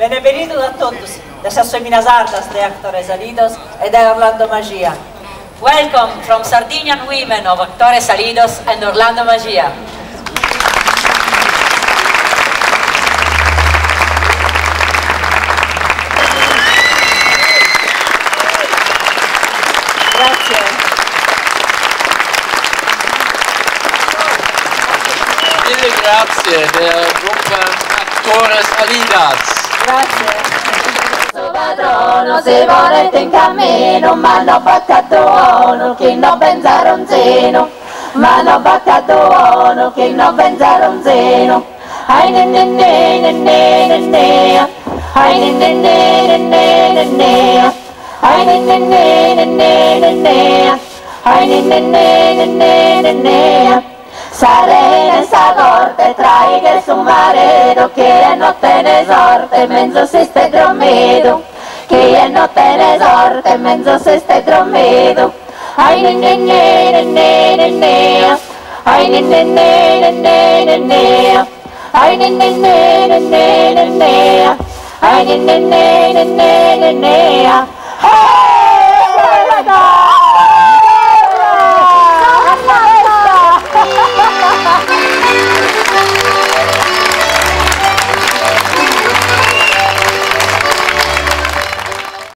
Bienvenidos a todos. Desde soy Minas Ardas de Actores Salidos e de Orlando Magia. Welcome from Sardinian women of Actores Salidos and Orlando Magia. Grazie. Mille grazie der Gruppe Actores Salidas. Grazie. Padrono, se volete in cammino, ma non baccato uono, che non pensare un zeno, ma non baccato uono, che non pensare un zeno. Ai ne ne ne ne ne ne ne, ai ne ne ne ne ne ne, ai ne ne ne ne ne ne, ai ne ne ne ne ne ne. Sarene sa corte, trai che su marito, che non te ne sorte, mezzo se stai dromedo, che non te ne sorte, mezzo se stai dromedo. Ai ne ne ne ne ne ne ne, ai ne ne ne ne ne ne ne, ai ne ne ne ne ne ne ne, ai ne ne ne ne ne ne ne.